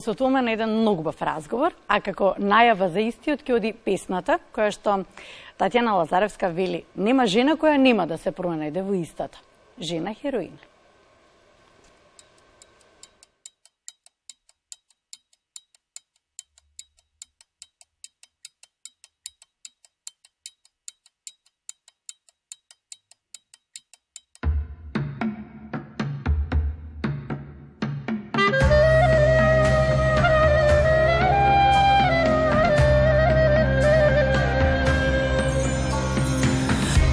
Со тоа на еден многу бав разговор, а како најава за истиот ќе оди песната, која што Татјана Лазаревска вели: нема жена која нема да се пронајде во истата. Жена хероина.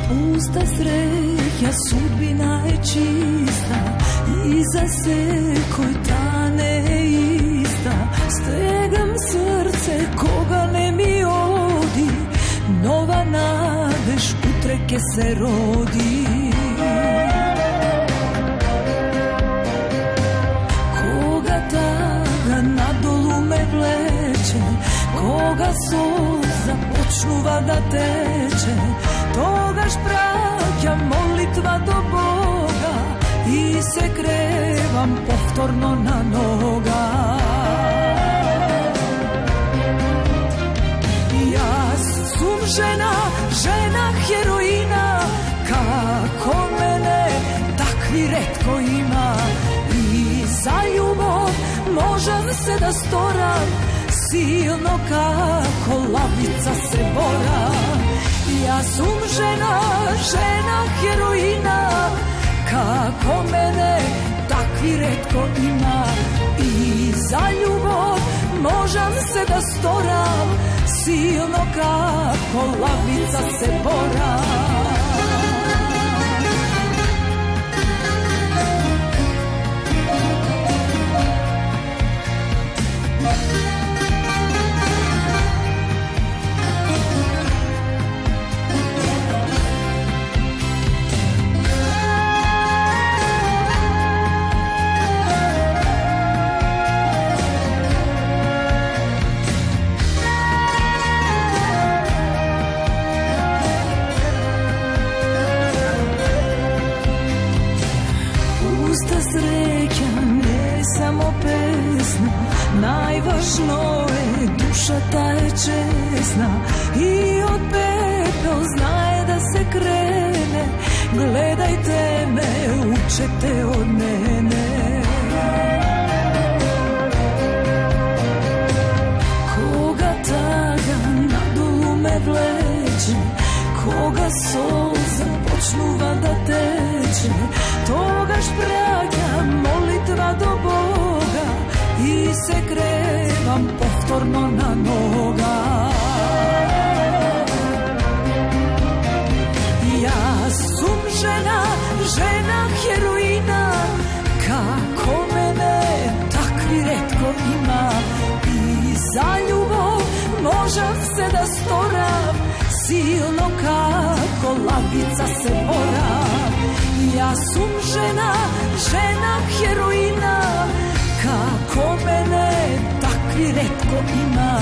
Pusta sreća, sudbina je čista i za sekoj ta ne ista. Stegam srce koga ne mi odi, nova nadež utreke se rodi. Koga taga nadolu me vleče, koga suza počnuva da teče, togaš praća molitva do Boga i se krevam povtorno na noga. Ja sum žena, žena heroina, kako mene takvi retko ima. I za ljubav možem se da storam, silno kako lavica se boram. Ja sum žena, žena heroina, kako mene takvi retko ima. I za ljubav možem se da storam, silno kako lavica se boram. Najvažno je duša ta je česna i od pepel znaje da se krene. Gledajte me, učete od mene. Koga taga nadolu me vleče, koga solza počnuva da teče, toga špraga molitva do Boga i se krevam povtorno na noga. Ja sum žena, žena heroina, kako mene takvi retko ima. I za ljubav možem se da storam, silno kako lavica se boram. Ja sum žena, žena heroina, kako mene takvi retko ima.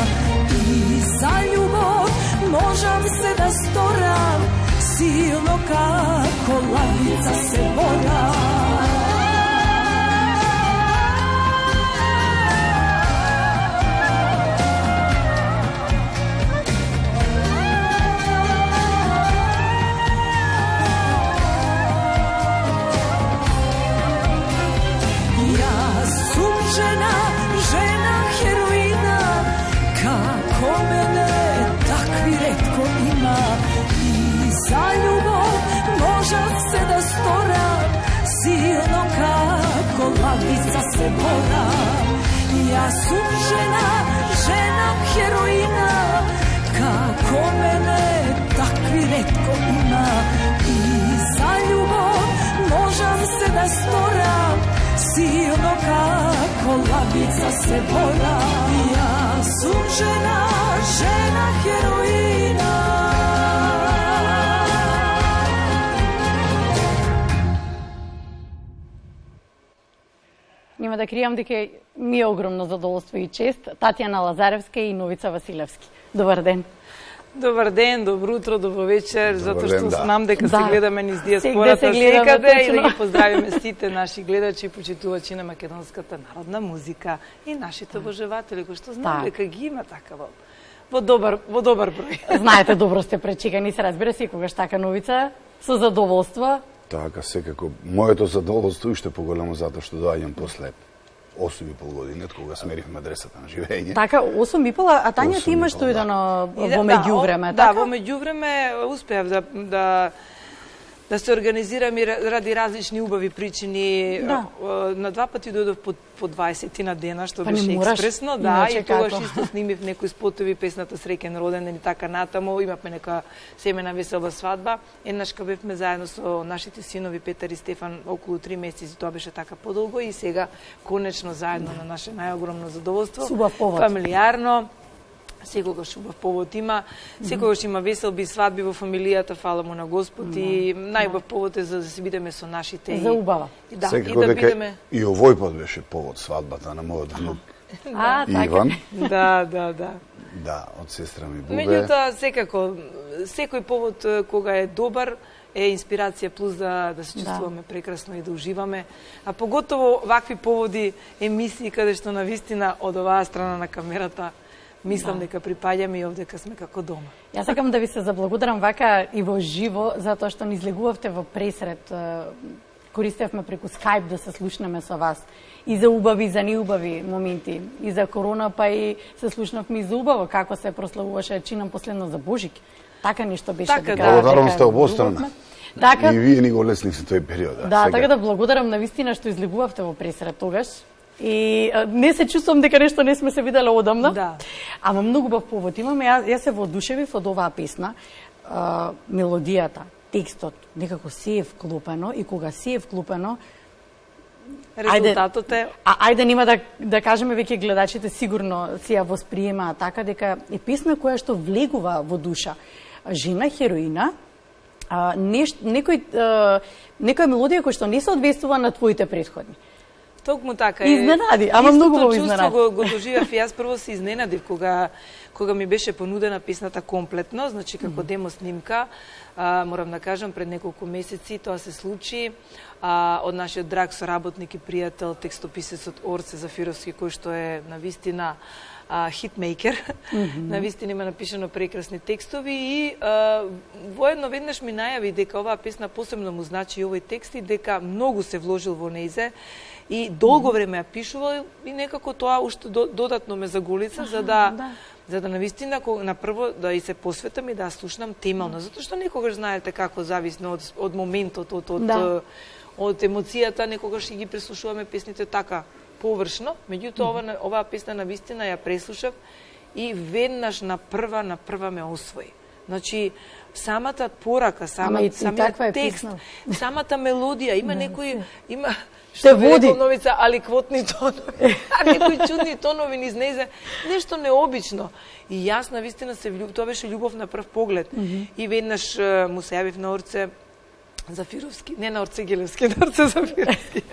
I za ljubav možem se da storam, silno kako lavica se boram. Žena heroina, kako mene takvi retko ima. I za ljubav možem se da storam, silno kako lavica se boram. Ja sum žena, žena heroina, kako mene takvi retko ima. I za ljubav možem se da storam, silno kako lavica se bora. Ja sum žena, žena heroina. Нема да кријам дека ми е огромно задоволство и чест Татјана Лазаревска и Новица Василевски. Добар ден. Добар ден, добро утро, добро вечер, затоа што знам дека се гледаме низ диаспората секаде и да ги поздравиме сите наши гледачи и почитувачи на македонската народна музика и нашите обожаватели кои што знам дека ги има така во добар број. Знаете, добро сте пречекани, се разбира секогаш така новица со задоволство. Така, секако. Моето задоволство уште поголемо затоа што доаѓам после 8,5 години, од кога смерихме адресата на живење. Така, 8,5, а Тања ти имаш дојдено во меѓувреме, така? Да, во меѓувреме успеав да се организирам и ради различни убави причини. На два пати дојдов по 20 на дена, што беше експресно, и тогаш исто снимив некои спотови, песната Среќен роден ден и така натаму, имавме нека семена весела свадба. Еднаш кога бевме заедно со нашите синови Петар и Стефан околу 3 месеци, тоа беше така подолго и сега конечно заедно на наше најогромно задоволство. Убав повод. Фамилиарно. Секогаш убав повод има, секогаш има веселби и свадби во фамилијата, фала му на Господ и најубав повод е за да се бидеме со нашите. За убава. Да, секако и да дека бидеме. И овој пат беше повод свадбата на мојот внук Иван. Да. Да, од сестра ми Бубе. Меѓутоа, секако, секој повод кога е добар, е инспирација плюс да се чувствуваме прекрасно и да уживаме. А поготово вакви поводи, емисии каде што навистина од оваа страна на камерата мислам дека припаѓаме и овдека сме како дома. Јас сакам да ви се заблагодарам вака и во живо, затоа што ни излегувавте во пресред. Користевме преку Skype да се слушнеме со вас. И за убави, и за неубави моменти. И за корона, па и се слушнавме и за убаво, како се прославуваше чинам последно за Божик. Така нешто беше. Така, благодарам сте обострана. Така, и вие ни го лесливте тој период. Да, така да благодарам на вистина што излегувавте во пресред тогаш. И не се чувствувам дека нешто не сме се виделе одамна. Да. Ама многу бав повод имаме. Јас се воодушевив од оваа песна. Мелодијата, текстот, некако се е вклопено и кога се е вклопено, резултатот е... Ајде нема да кажеме веќе гледачите сигурно си ја восприемаат така дека е песна која што влегува во душа. Жена хероина, некоја мелодија која што не се одвестува на твоите претходни. Токму така е. Изненади, ама многу во изненади. Истото чувство го доживев и јас прво се изненадив кога ми беше понудена песната комплетно, значи како демо снимка. Морам да кажам, пред неколку месеци тоа се случи од нашиот драг соработник и пријател, текстописецот Орце Зафировски, кој што е навистина хитмейкер. Навистина има напишано прекрасни текстови и воедно веднаш ми најави дека оваа песна посебно му значи и овој текст и дека многу се вложил во нејзе и долго време ја пишувал и некако тоа уште додатно ме заголица за да навистина на прво да и се посветам и да слушнам темално, затоа што некогаш знаете како зависно од моментот, од емоцијата, некогаш и ги преслушуваме песните така површно, меѓутоа оваа песна навистина ја преслушав и веднаш на прва ме освои. Значи, самата порака, самиот текст, самата мелодија, има некои, што би рекол Новица, аликвотни тонови, некои чудни тонови низ нејзе, нешто необично. И јас навистина тоа беше љубов на прв поглед. И веднаш му се јавив на Орце Зафировски, не на Орце Гелевски, на Орце Зафировски.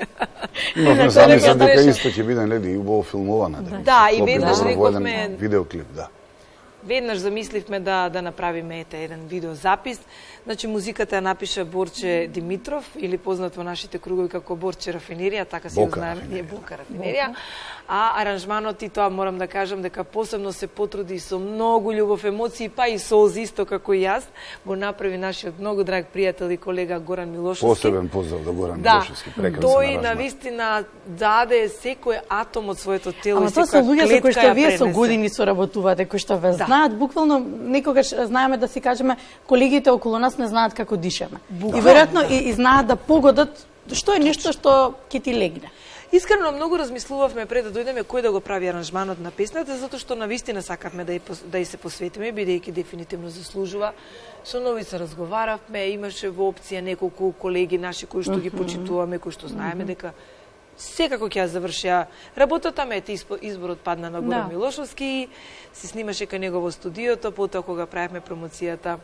Но замислам дека исто ќе биде нели убаво филмована. Да, и веднаш рековме видеоклип, да. Веднаш замисливме да направиме еден видеозапис. Значи, музиката ја напиша Борче Димитров, или познат во нашите кругови како Борче Рафинерија, така се знаеме, ние Бока Рафинерија. А аранжманот и тоа морам да кажам дека посебно се потруди со многу љубов, емоции, па и солзи, исто како и јас, го направи нашиот многу драг пријател и колега Горан Милошовски. Посебен поздрав до Горан Милошовски, прекрасен аранжман. Тој навистина даде секој атом од своето тело и секоја клетка. Ама тоа се луѓе со кои што вие со години соработувате, кои што ве знаат, буквално некогаш знаеме да си кажеме колегите околу нас не знаат како дишаме. И веројатно и знаат да погодат што е нешто што ќе ти легне. Искрено многу размислувавме пред да дојдеме кој да го прави аранжманот на песната, затоа што навистина сакавме да и се посветиме, бидејќи дефинитивно заслужува. Со Новица разговаравме, имаше во опција неколку колеги наши кои што ги почитуваме, кои што знаеме дека секако ќе ја завршија работата, изборот падна на Горан Милошовски, се снимаше кај него во студиото, потоа кога правевме промоцијата,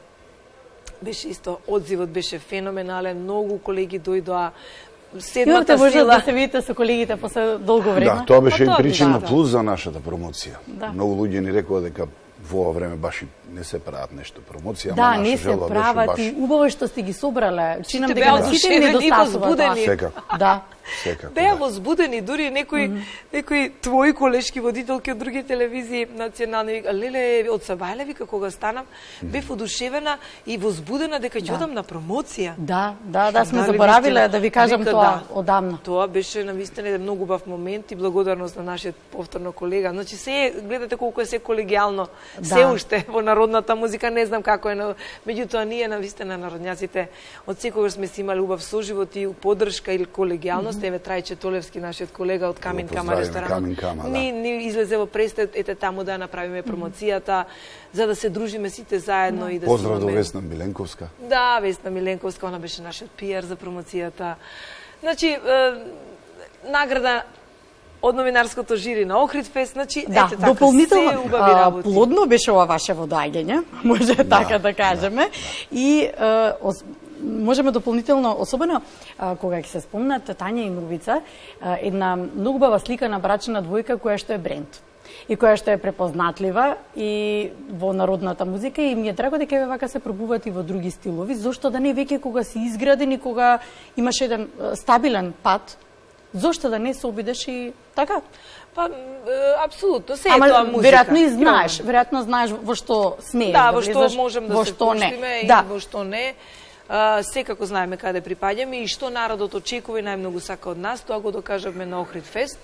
беше исто, одзивот беше феноменален, многу колеги дојдоа, седмата сила. Да се видите со колегите после долго време. Да, тоа беше и причина плюс за нашата промоција. Многу луѓе ни рекоа дека во ова време баш и не се прават нешто промоција, Да, не се прават и убаво што сте ги собрале. Чинам дека на сите им недостасува тоа. Секако. Да. Секако. Беа возбудени, дури некои твои колешки водителки од други телевизии национални вика, леле, од Сабајле вика кога станам, бев одушевена и возбудена дека ќе одам на промоција. Да, сме заборавиле да ви кажам тоа одамна. Тоа беше навистина еден многу убав момент и благодарност на нашиот повторно колега. Значи се гледате колку е се колегијално, се уште во народната музика, не знам како е, но меѓутоа ние навистина народњаците од секогаш сме си имали убав соживот и поддршка или колегијалност. Еве Трајче Толевски, нашиот колега од Камин Кама ресторанот, ни излезе во престад, ете таму да направиме промоцијата, за да се дружиме сите заедно и да поздрав до Весна Миленковска. Да, Весна Миленковска, она беше нашиот пиар за промоцијата. Значи, награда од новинарското жири на Охридфест, значи, ете така, дополнително, се убави работи. Плодно беше ова ваше водаѓање, може така да кажеме, и можеме дополнително, особено кога ќе се спомнат Тања и Нувица, една многу убава слика на брачна двојка која што е бренд и која што е препознатлива и во народната музика, и ми е драго дека вака се пробуваат и во други стилови, зошто да не веќе кога си изграден и кога имаш еден стабилен пат, зошто да не се обидеш и така? Па, апсолутно, се е тоа музика. Веројатно знаеш во што смееш да влезеш, во што можем да се пуштиме и во што не. Секако знаеме каде припаѓаме и што народот очекува и најмногу сака од нас, тоа го докажавме на Охридфест.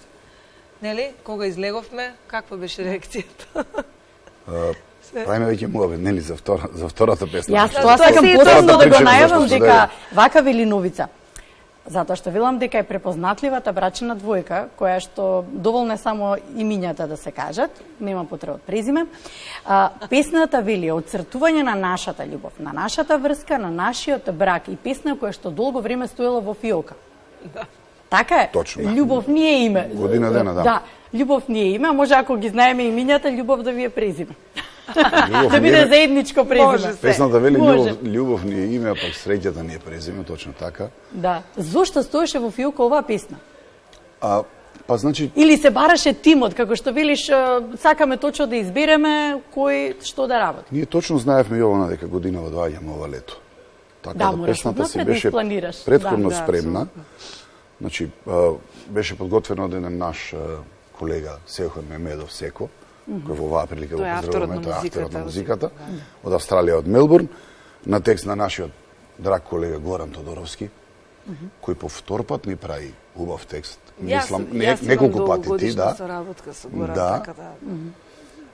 Нели? Кога излеговме, каква беше реакцијата? Правиме веќе муабет, нели, за втората песна. Јас тоа сакам посебно да го најавам дека вака вели Новица. Затоа што велам дека е препознатливата брачна двојка, која што доволно само имињата да се кажат, нема потреба од презиме. Песната вели отцртување на нашата љубов, на нашата врска, на нашиот брак, и песна која што долго време стоела во фиока. Да. Така е? Точно. Љубов не е име. Година дена, да. Да, љубов не е име, може ако ги знаеме имињата, љубов да ви е презиме. Да биде заедничко презиме. Песната вели љубов ни е име, а пак среќата ни е презиме, точно така. Да. Зошто стоеше во фиока оваа песна? Па значи... Или се бараше тимот, како што велиш, сакаме точно да избереме кој што да работи. Ние точно знаевме Јована дека годинава доаѓаме ова лето. Така да песната се беше претходно спремна. Значи, беше подготвена од еден наш колега Сеохан Мемедов Секо, кој во оваа прилика го поздравуваме, тој е авторот на музиката, од Австралија, од Мелбурн, на текст на нашиот драг колега Горан Тодоровски, кој по втор пат ни прави убав текст. Мислам, неколку пати ти, да. Соработка со Горан, така да.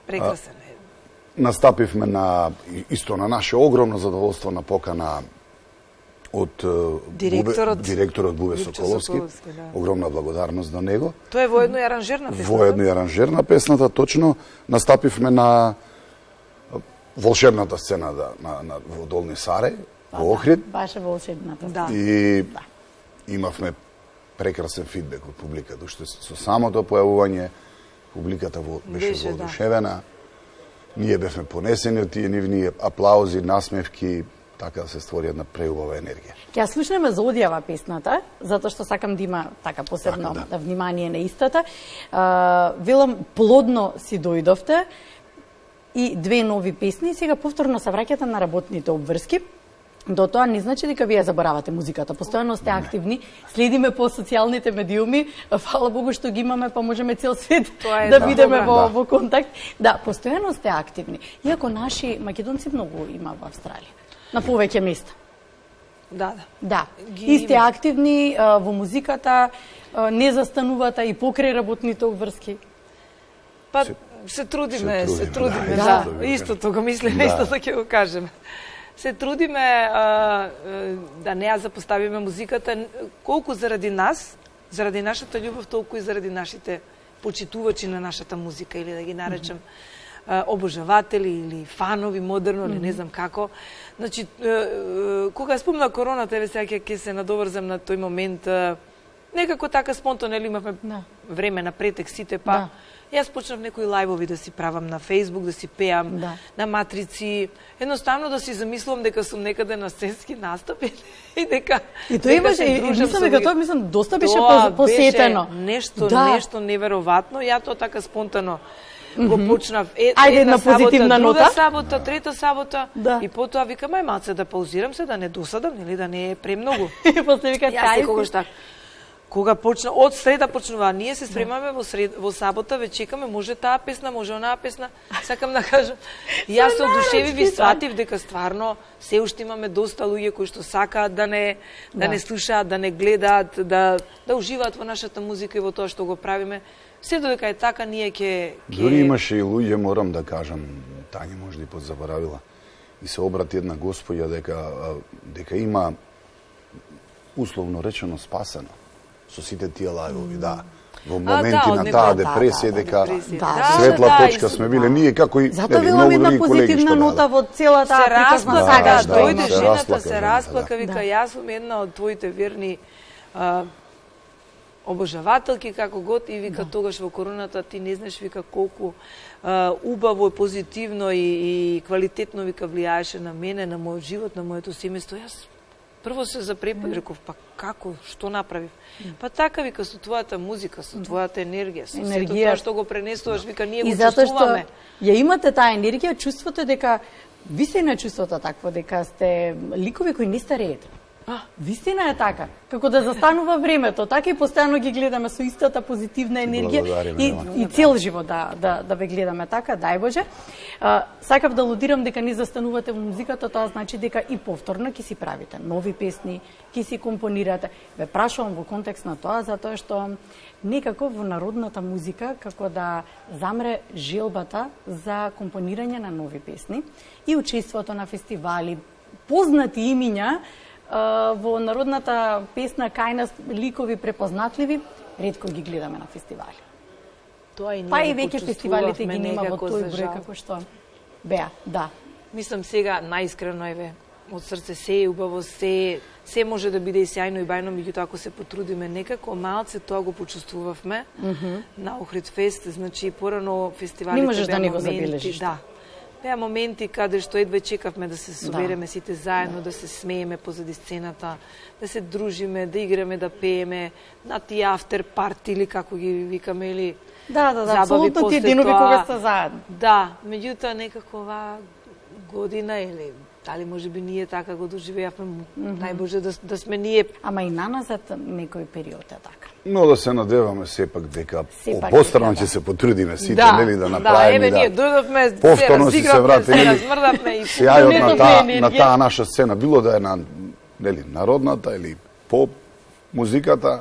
Прекрасен е. Настапивме исто на наше огромно задоволство на покана од директорот Бубе Соколовски. Да. Огромна благодарност на него. Тоа е воедно и аранжерна песната. Воедно и аранжерна песната, точно. Настапивме на волшебната сцена во Долни Саре, во Охрид. Баше волшебната. Да. И имавме прекрасен фидбек од публиката, што со самото појавување публиката беше воодушевена. Ние бевме понесени од тие нивни аплаузи, насмевки, така да се створи една преубава енергија. Ќе слушнеме за одјава песната, затоа што сакам да има така посебно внимание на истата. Велам, плодно си дојдовте и две нови песни, сега повторно се враќате на работните обврски. До тоа не значи дека вие заборавате музиката. Постојано сте активни, следиме по социјалните медиуми, фала Богу што ги имаме, па можеме цел свет да видиме во контакт. Да, постојано сте активни. Иако наши македонци многу има во Австралија. На повеќе места. Да. И сте активни во музиката, не застанувате и покрај работните обврски. Па се трудиме, да. Истото го мислиме, истото ќе го кажеме. Се трудиме да не ја запоставиме музиката, колку заради нас, заради нашата љубов, толку и заради нашите почитувачи на нашата музика, или да ги наречам обожаватели или фанови модерно, или не знам како. Значи, кога спомна короната, еве сега ќе се надоврзам на тој момент, некако така спонтано, или имавме време на претек сите, па Јас почнав некои лајвови да си правам на Facebook, да си пеам на матрици, едноставно да си замислувам дека сум некаде на сценски настапи и дека и тоа имаше и мислам дека тоа доста беше посетено. Нешто неверојатно. Ја тоа така спонтано го почнав. Ајде една позитивна нота. Друга сабота, трета сабота и потоа викам ај малце да паузирам се, да не досадам, нели да не е премногу. И после вика јас секогаш така. Кога почна, од среда почнува, ние се спремаме во сабота, веќе чекаме, може таа песна, може онаа песна, сакам да кажам. Јас се одушевив и сватив дека стварно се уште имаме доста луѓе кои што сакаат да не слушаат, да не гледаат, да уживаат во нашата музика и во тоа што го правиме. Се додека е така, ние ќе... Дори имаше и луѓе, морам да кажам, Тања можда и подзаборавила, и се обрати една господја дека има, условно речено, спасено со сите тие лајвови, Во моменти на таа депресија, дека светла точка сме биле ние, како и затоа велам една позитивна нота во целата приказна сага. Дојде жената, се расплака, вика, јас сум една од твоите верни обожавателки, како год, и вика, тогаш во короната ти не знаеш, вика, колку убаво, позитивно и квалитетно, вика, влијаеше на мене, на мојот живот, на моето семејство. Јас прво се запрепав, реков, па како, што направив? Па така, вика, со твојата музика, со твојата енергија, со сето тоа што го пренесуваш, вика, ние го чувствуваме. И затоа што ја имате таа енергија, чувството дека, вистина е чувството такво, дека сте ликови кои не стареете. Вистина е така. Како да застанува времето, така и постојано ги гледаме со истата позитивна енергија и цел живот да ве гледаме така, дај Боже. Сакав да алудирам дека не застанувате во музиката, тоа значи дека и повторно ќе си правите нови песни, ќе си компонирате. Ве прашувам во контекст на тоа, затоа што некако во народната музика како да замре желбата за компонирање на нови песни и учеството на фестивали, познати имиња во народната песна кај нас, ликови препознатливи, ретко ги гледаме на фестивали. Тоа и ние па и веќе фестивалите ги нема во тој број како што беа, Мислам сега најискрено од срце се е убаво, се може да биде и сјајно и бајно, меѓутоа ако се потрудиме некако, малце тоа го почувствувавме на Охрид фест, значи порано фестивалите не можеш да не го забележиш. Беа моменти каде што едве чекавме да се собереме сите заедно, да се смееме позади сцената, да се дружиме, да играме, да пееме, на тие афтер парти или како ги викаме, или апсолутно тие денови кога сте заедно. Меѓутоа некако оваа година или дали можеби ние така го доживеавме, најбоже да сме ние. Ама и наназад некој период е така. Но да се надеваме сепак дека обострано ќе се потрудиме сите, нели, да направиме и ние дојдовме, повторно се вратиме, размрдавме и сјајот на таа наша сцена, било да е на нели народната или поп музиката,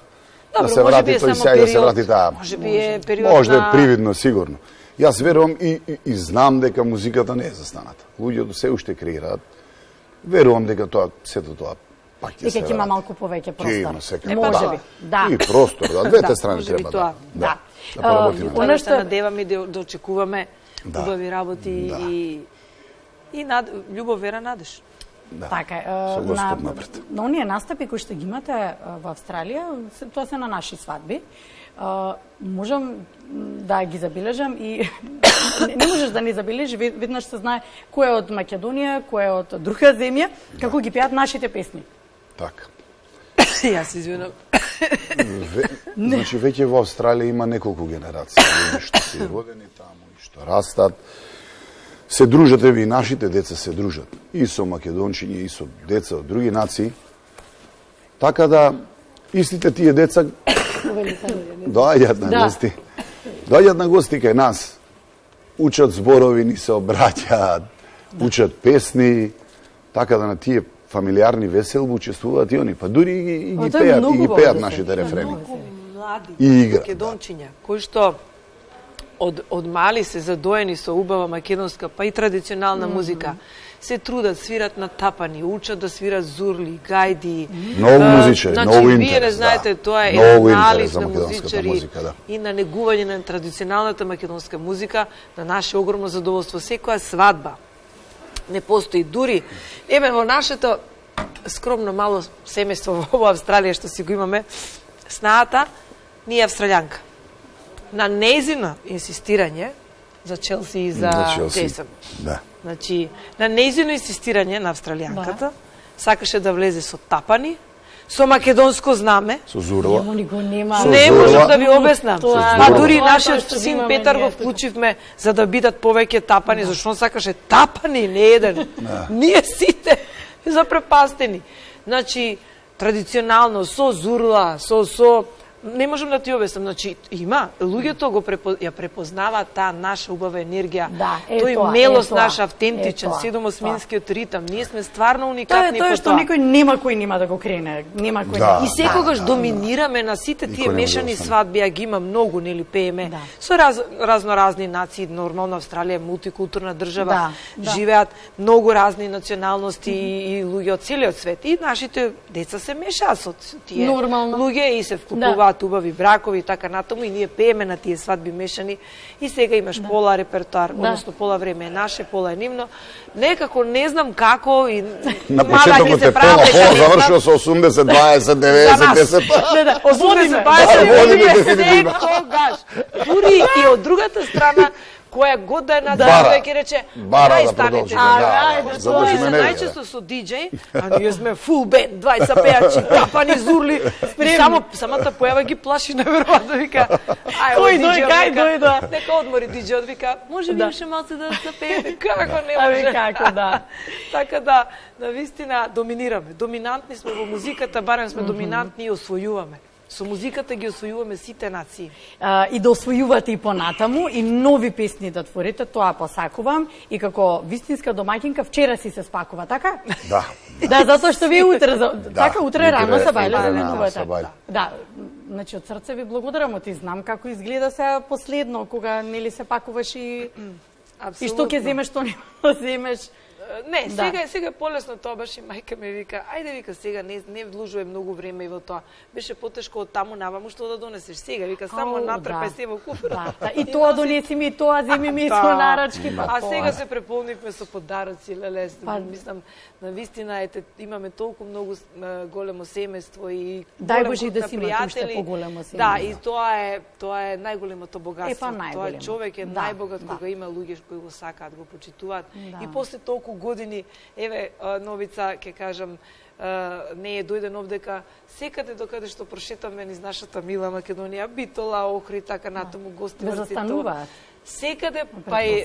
да се врати тој сјај, да се врати таа. Можеби е период. Може да е привидно, сигурно. Јас верувам и знам дека музиката не е застаната. Луѓето се уште креираат. Верувам дека сето тоа пак ќе се врати. Дека има малку повеќе простор. Можеби. И простор, двете страни треба да поработиме. Се надеваме да очекуваме убави работи и љубов, вера, надеж. Така е. На оние настапи кои што ги имате во Австралија, тоа се на наши свадби. Можам да ги забележам и не можеш да не забележиш, веднаш се знае кој е од Македонија, кој е од друга земја, како ги пеат нашите песни. Така. Јас извинам. Значи веќе во Австралија има неколку генерации, луѓе што се родени таму и што растат. Се дружат, и нашите деца се дружат и со македончињи, и со деца од други нации. Така да истите тие деца доаѓаат на гости. Доаѓаат на гости кај нас. Учат зборови, ни се обраќаат, учат песни, така да на тие фамилиарни веселби учествуваат и они, па дури и ги пеат нашите рефрени. Млади македончиња, кои што од мали се задоени со убава македонска, па и традиционална музика, се трудат, свират на тапани, учат да свират зурли, гајди. Многу музичари, многу интерес. Вие не знаете, тоа е налив на музичари и на негување на традиционалната македонска музика, на наше огромно задоволство. Секоја свадба не постои. Дури, во нашето скромно мало семејство во Австралија, што си го имаме, снаата, ни е австралјанка. на нејзино инсистирање за Челси и за Джейсон. Да. Значи, на нејзино инсистирање на австралијанката, сакаше да влезе со тапани, со македонско знаме. Со Зурла. Не можам да ви обяснам. А дури нашиот син Петар го вклучивме за да бидат повеќе тапани, зашто он сакаше тапани, не еден. Ние сите запрепастени. Значи, традиционално, со Зурла, со не можам да ти обяснам, значи има луѓето ја препознаваат таа наша убава енергија. Тој мелост наш автентичен, седомосминскиот ритам. Ние сме стварно уникатни по тоа. Тоа е што никој нема да го крене, нема кој. И секогаш доминираме на сите тие мешани свадби, а ги има многу, нели пееме. Со разноразни нации, нормално Австралија е мултикултурна држава, живеат многу разни националности и луѓе од целиот свет. И нашите деца се мешаат со тие луѓе и се вклучуваат убави бракови и така натаму, и ние пееме на тие свадби мешани, и сега имаш пола репертоар, односно пола време е наше, пола е нивно. Некако не знам како и на почетокот е пола завршува со 80, 20, 90, 10. 80, 20, секогаш. Дури и од другата страна, која год да е на веќе ќе рече бара да продолжи. Најчесто со диџеј, а ние сме фул бенд, 20 пејачи, тапани, зурли, само самата појава ги плаши неверојатно, вика. Кој дојде? Нека одмори диџејот, вика, може ли уште малце да запеете? Како не може? Како да. Така да, навистина доминираме. Доминантни сме во музиката, барем сме доминантни и освојуваме. Со музиката ги освојуваме сите нации. И да освојувате и понатаму, и нови песни да творите, тоа посакувам. И како вистинска домаќинка, вчера си се спакува, така? Да. Да, затоа што вие утре, така, утре рано се бајле за менувате. Да, значи од срце ви благодарам, ти знам како изгледа сега последно, кога нели се пакуваш и што ќе земеш, што нема да земеш. Не, сега е полесно тоа, баш и мајка ми вика, ајде вика сега не вложуваме многу време и во тоа. Беше потешко од таму наваму што да донесеш сега, вика само натрпај се во куфар. И тоа донеси ми, тоа земи ми со нарачки. А сега се преполнивме со подароци, леле, мислам, навистина имаме толку многу големо семејство и дај Боже да си имате уште поголемо семејство. Да, и тоа е најголемото богатство. Тоа човек е најбогат кога има луѓе кои го сакаат, го почитуваат и после толку години, еве, Новица, ќе кажам, не е дојден овдека, секаде докаде што прошетаме низ нашата мила Македонија, Битола, Охрид, така натаму, гости застануваат. Секаде, па и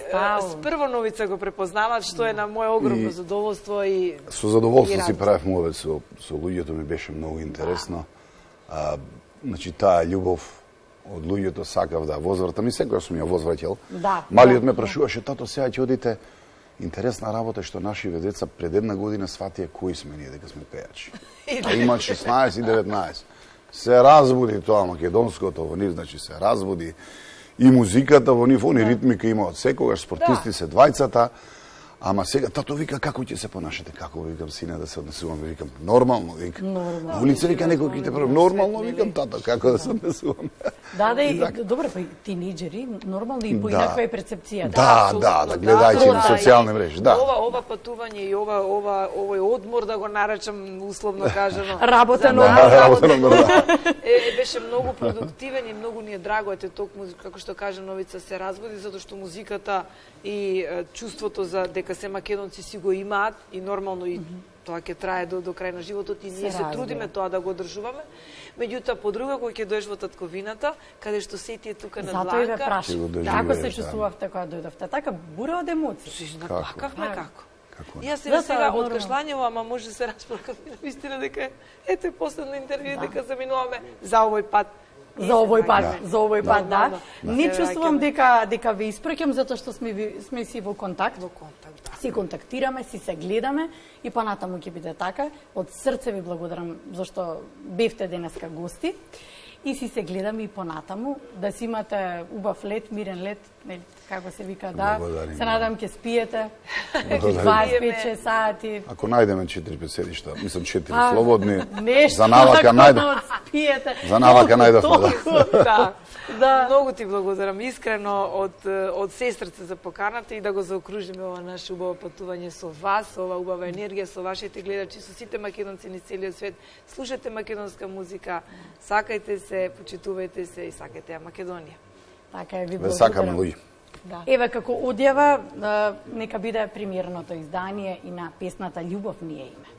прво Новица го препознаваат, што е на моје огромно задоволство и со задоволство си правев мовет со луѓето, ми беше многу интересно. Значи таа љубов од луѓето сакав да возвратам и секогаш сум ја возвраќал. Малиот ме прашуваше, тато, сега ќе одите. Интересна работа е што нашиве деца пред една година сватија кои сме ние дека сме пејачи. А имаат 16 и 19. Се разбуди тоа македонското во нив, значи се разбуди и музиката во нив, они ритмика имаат секогаш, спортисти се двајцата. Ама сега тато вика како ќе се понашате, како викам сине да се однесуваме, викам нормално, викам. На улица вика некој ќе те прави нормално, викам тато како да се однесуваме. Да, добро, па тинејџери нормално и поинаква е перцепцијата. Да, гледајќи на социјални мрежи, да. Ова патување и овој одмор да го наречам условно кажано. Работен одмор. Беше многу продуктивен и многу ни е драго ете токму како што кажа Новица се разбуди затоа што музиката и чувството за дека се македонци си го имаат и нормално и тоа ќе трае до крај на животот и ние се трудиме тоа да го одржуваме. Меѓутоа по друга кога ќе дојдеш во татковината, каде што се ти е тука на дланка. Затоа и ве прашам. Како се чувствувавте кога дојдовте? Така бура од емоции. Наплакавме како. Јас сега од кашлањево, ама може се расплакав вистина дека ете последно интервју дека заминуваме за овој пат. За овој пат, да. Не чувствувам дека ве испраќам затоа што сме си во контакт. Си контактираме, си се гледаме и понатаму ќе биде така. Од срце ви благодарам зашто бевте денеска гости. И си се гледаме и понатаму, да си имате убав лет, мирен лет, како се вика, да. Се надам ќе спиете, 25 сати. Ако најдеме 4-5 седишта, мислам 4 слободни, за навака најдовме. Да. Многу ти благодарам искрено од сестрце за поканата и да го заокружиме ова наше убаво патување со вас, ова убава енергија со вашите гледачи, со сите македонци низ целиот свет. Слушате македонска музика, сакајте се, почитувајте се и сакајте ја Македонија. Така е, ви благодарам. Ве сакаме, луѓе. Да. Еве, како одјава, нека биде премиерното издание и на песната Љубов ни е име.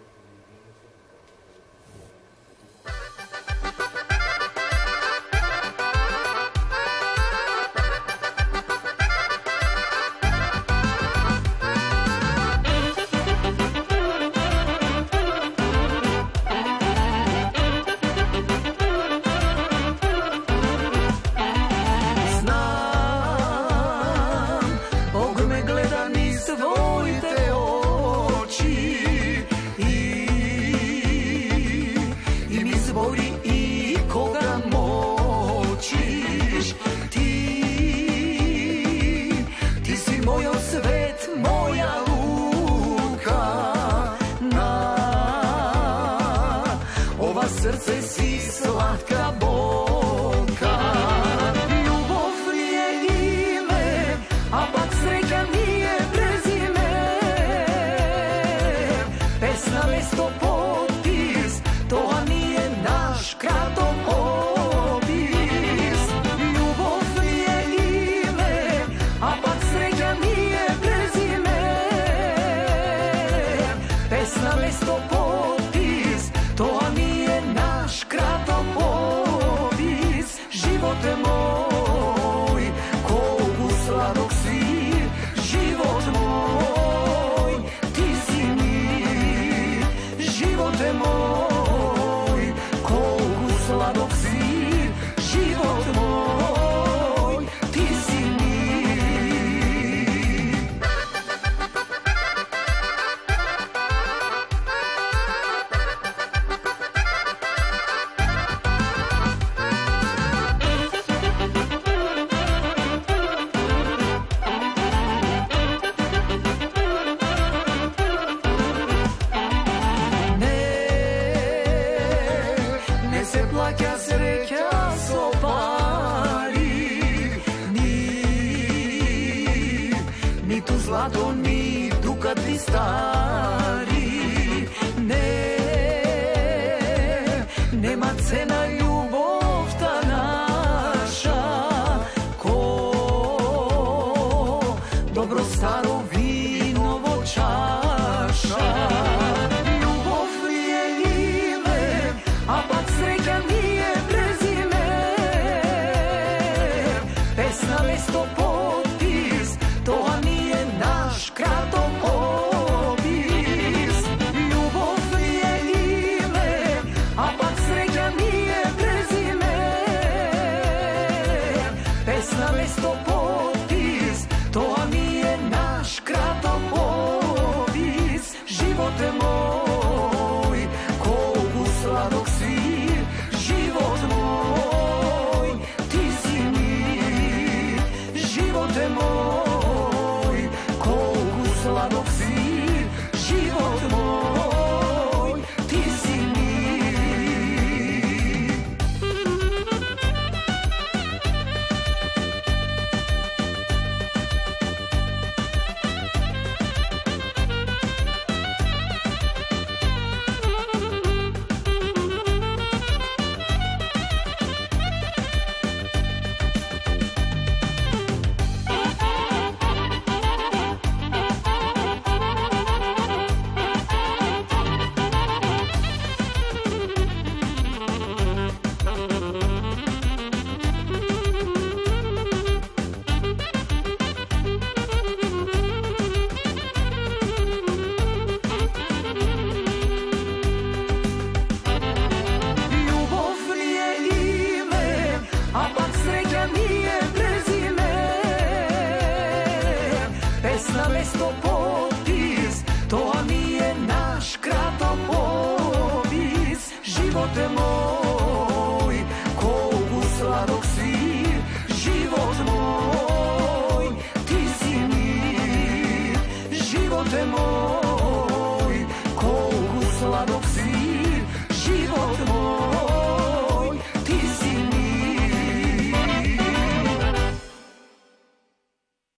Srce si slatka bolka, ljubov nije ime, a pak sreća nije prezime. Pesna mesto potpis, to nije naš kratom opis. Ljubov nije ime, a pak sreća nije prezime. Pesna mesto potpis, to nije naš kratom opis. Živote moj, koliko sladok si, život moj, ti si mi. Živote moj, koliko sladok si, život moj, ti si mi. Plaća sreća so pari, ni tu zlato, ni dukati stari. Nema cena ljubov ta naša, ko dobro staro vinovo čaša. Ljubov je ime, a pak sreća nije prezime. Pesna mesto potpis, to nije naš kratom opis. Ljubov je ime, a pak sreća nije prezime. Pesna mesto potpis, to nije naš kratom opis. Živote moj, koliko sladok si, život moj, ti si mi. Živote moj, koliko sladok si, život moj, ti si mi. Pesna mesto potpis, to nije naš kratom opis. Živote moj, koliko sladok si, život moj, ti si mi. Živote moj, koliko sladok si,